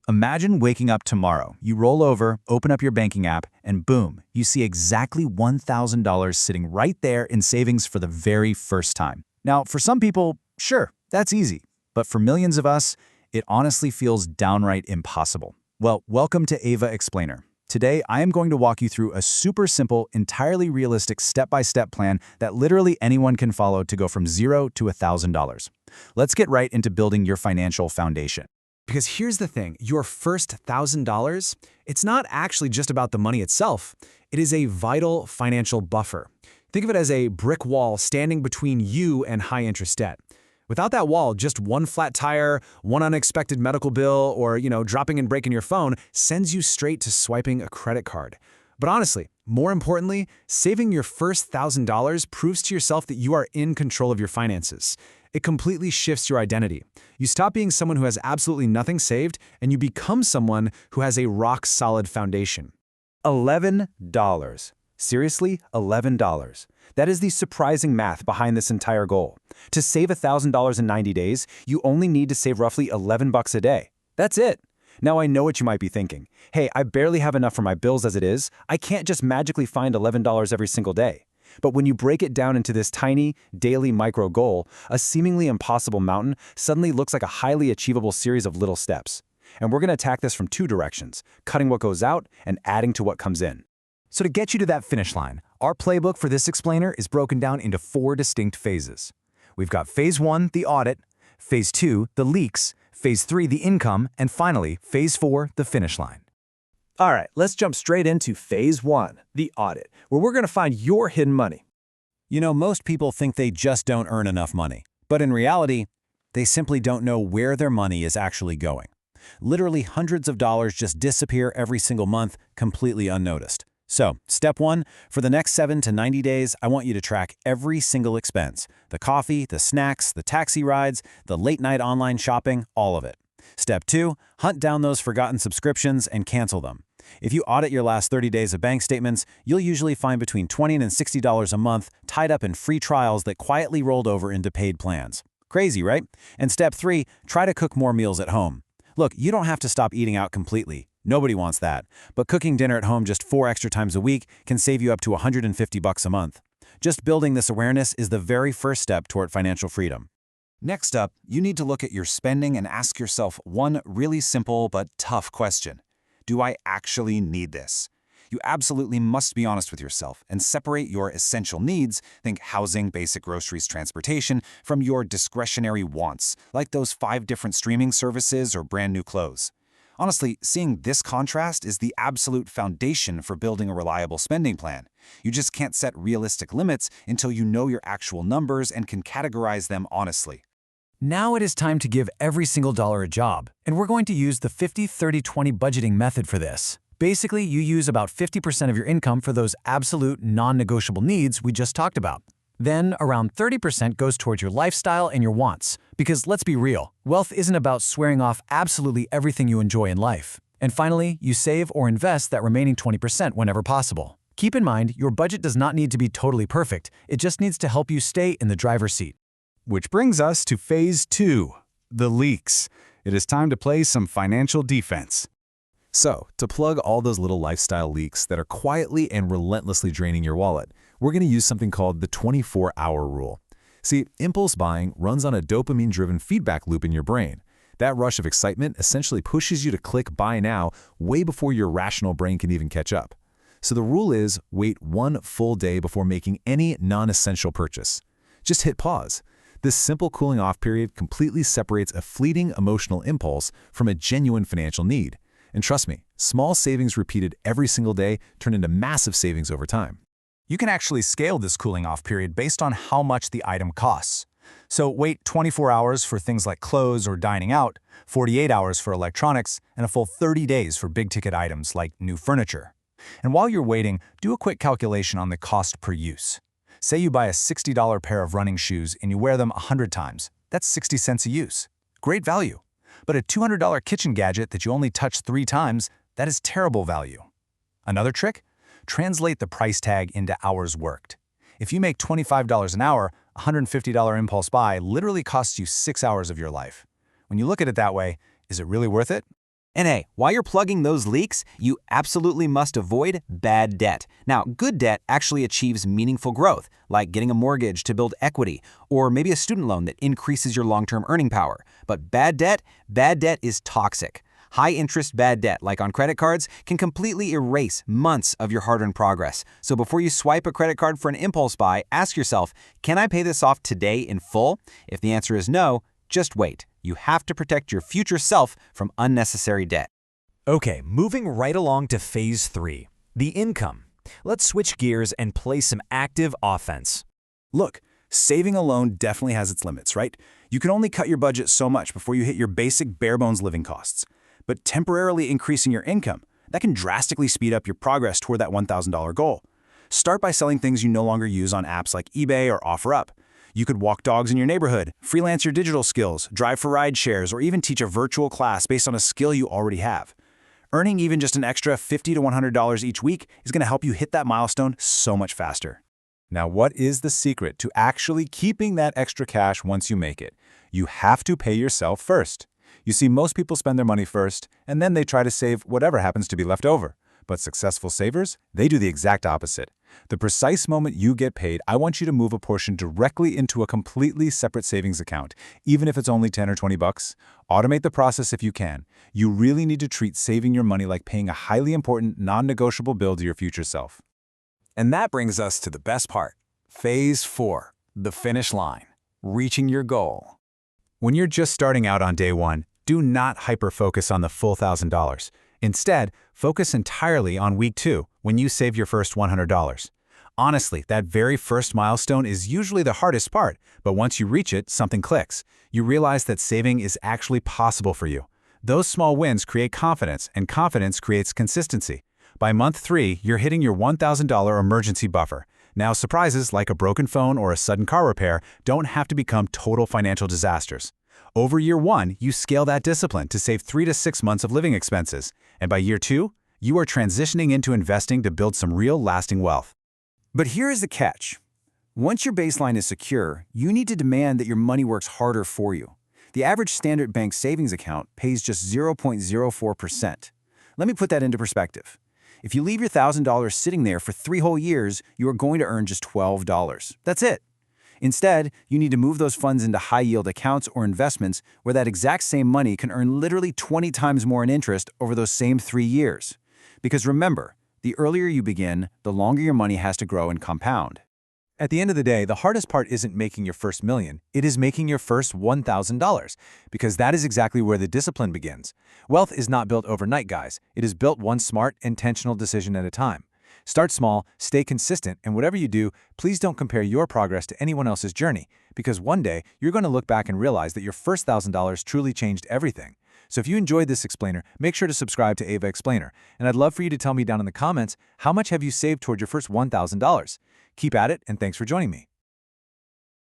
Imagine waking up tomorrow. You roll over, open up your banking app, and boom, you see exactly $1,000 sitting right there in savings for the very first time. Now, for some people, sure, that's easy. But for millions of us, it honestly feels downright impossible. Well, welcome to Ava Explainer. Today, I am going to walk you through a super simple, entirely realistic step-by-step plan that literally anyone can follow to go from $0 to $1,000. Let's get right into building your financial foundation. Because here's the thing, your first $1,000, it's not actually just about the money itself. It is a vital financial buffer. Think of it as a brick wall standing between you and high-interest debt. Without that wall, just one flat tire, one unexpected medical bill, or, dropping and breaking your phone sends you straight to swiping a credit card. But honestly, more importantly, saving your first $1,000 proves to yourself that you are in control of your finances. It completely shifts your identity. You stop being someone who has absolutely nothing saved, and you become someone who has a rock-solid foundation. $11. Seriously, $11. That is the surprising math behind this entire goal. To save $1,000 in 90 days, you only need to save roughly $11 a day. That's it. Now I know what you might be thinking. Hey, I barely have enough for my bills as it is. I can't just magically find $11 every single day. But when you break it down into this tiny, daily micro goal, a seemingly impossible mountain suddenly looks like a highly achievable series of little steps. And we're going to attack this from two directions, cutting what goes out and adding to what comes in. So to get you to that finish line, our playbook for this explainer is broken down into 4 distinct phases. We've got Phase 1, the audit, Phase 2, the leaks, Phase 3, the income, and finally, Phase 4, the finish line. All right, let's jump straight into Phase 1, the audit, where we're going to find your hidden money. Most people think they just don't earn enough money. But in reality, they simply don't know where their money is actually going. Literally hundreds of dollars just disappear every single month, completely unnoticed. So, step 1, for the next 7 to 90 days, I want you to track every single expense. The coffee, the snacks, the taxi rides, the late-night online shopping, all of it. Step 2, hunt down those forgotten subscriptions and cancel them. If you audit your last 30 days of bank statements, you'll usually find between $20 and $60 a month tied up in free trials that quietly rolled over into paid plans. Crazy, right? And step 3, try to cook more meals at home. Look, you don't have to stop eating out completely. Nobody wants that. But cooking dinner at home just 4 extra times a week can save you up to $150 a month. Just building this awareness is the very first step toward financial freedom. Next up, you need to look at your spending and ask yourself one really simple but tough question. Do I actually need this? You absolutely must be honest with yourself and separate your essential needs, think housing, basic groceries, transportation, from your discretionary wants, like those 5 different streaming services or brand new clothes. Honestly, seeing this contrast is the absolute foundation for building a reliable spending plan. You just can't set realistic limits until you know your actual numbers and can categorize them honestly. Now it is time to give every single dollar a job, and we're going to use the 50-30-20 budgeting method for this. Basically, you use about 50% of your income for those absolute non-negotiable needs we just talked about. Then, around 30% goes towards your lifestyle and your wants. Because let's be real, wealth isn't about swearing off absolutely everything you enjoy in life. And finally, you save or invest that remaining 20% whenever possible. Keep in mind, your budget does not need to be totally perfect. It just needs to help you stay in the driver's seat. Which brings us to Phase 2, the leaks. It is time to play some financial defense. So, to plug all those little lifestyle leaks that are quietly and relentlessly draining your wallet, we're going to use something called the 24-hour rule. See, impulse buying runs on a dopamine-driven feedback loop in your brain. That rush of excitement essentially pushes you to click buy now way before your rational brain can even catch up. So the rule is wait 1 full day before making any non-essential purchase. Just hit pause. This simple cooling off period completely separates a fleeting emotional impulse from a genuine financial need. And trust me, small savings repeated every single day turn into massive savings over time. You can actually scale this cooling off period based on how much the item costs. So wait 24 hours for things like clothes or dining out, 48 hours for electronics, and a full 30 days for big-ticket items like new furniture. And while you're waiting, do a quick calculation on the cost per use. Say you buy a $60 pair of running shoes and you wear them 100 times. That's 60 cents a use. Great value. But a $200 kitchen gadget that you only touch 3 times, that is terrible value. Another trick? Translate the price tag into hours worked. If you make $25 an hour, a $150 impulse buy literally costs you 6 hours of your life. When you look at it that way, is it really worth it? And hey, while you're plugging those leaks, you absolutely must avoid bad debt. Now, good debt actually achieves meaningful growth, like getting a mortgage to build equity, or maybe a student loan that increases your long-term earning power. But bad debt is toxic. High-interest bad debt, like on credit cards, can completely erase months of your hard-earned progress. So before you swipe a credit card for an impulse buy, ask yourself, can I pay this off today in full? If the answer is no, just wait. You have to protect your future self from unnecessary debt. Okay, moving right along to Phase 3, the income. Let's switch gears and play some active offense. Look, saving alone definitely has its limits, right? You can only cut your budget so much before you hit your basic bare-bones living costs. But temporarily increasing your income, that can drastically speed up your progress toward that $1,000 goal. Start by selling things you no longer use on apps like eBay or OfferUp. You could walk dogs in your neighborhood, freelance your digital skills, drive for ride shares, or even teach a virtual class based on a skill you already have. Earning even just an extra $50 to $100 each week is going to help you hit that milestone so much faster. Now, what is the secret to actually keeping that extra cash once you make it? You have to pay yourself first. You see, most people spend their money first, and then they try to save whatever happens to be left over. But successful savers, they do the exact opposite. The precise moment you get paid, I want you to move a portion directly into a completely separate savings account, even if it's only 10 or 20 bucks. Automate the process if you can. You really need to treat saving your money like paying a highly important, non-negotiable bill to your future self. And that brings us to the best part. Phase 4, the finish line, reaching your goal. When you're just starting out on day one, do not hyper-focus on the full $1,000. Instead, focus entirely on week 2, when you save your first $100. Honestly, that very first milestone is usually the hardest part, but once you reach it, something clicks. You realize that saving is actually possible for you. Those small wins create confidence, and confidence creates consistency. By month 3, you're hitting your $1,000 emergency buffer. Now, surprises like a broken phone or a sudden car repair don't have to become total financial disasters. Over year 1, you scale that discipline to save 3 to 6 months of living expenses. And by year 2, you are transitioning into investing to build some real lasting wealth. But here is the catch. Once your baseline is secure, you need to demand that your money works harder for you. The average Standard Bank savings account pays just 0.04%. Let me put that into perspective. If you leave your $1,000 sitting there for 3 whole years, you are going to earn just $12. That's it. Instead, you need to move those funds into high-yield accounts or investments where that exact same money can earn literally 20 times more in interest over those same 3 years. Because remember, the earlier you begin, the longer your money has to grow and compound. At the end of the day, the hardest part isn't making your first million, it is making your first $1,000, because that is exactly where the discipline begins. Wealth is not built overnight, guys. It is built one smart, intentional decision at a time. Start small, stay consistent, and whatever you do, please don't compare your progress to anyone else's journey, because one day you're going to look back and realize that your first $1,000 truly changed everything. So if you enjoyed this explainer, make sure to subscribe to Ava Explainer, and I'd love for you to tell me down in the comments how much have you saved toward your first $1,000. Keep at it, and thanks for joining me.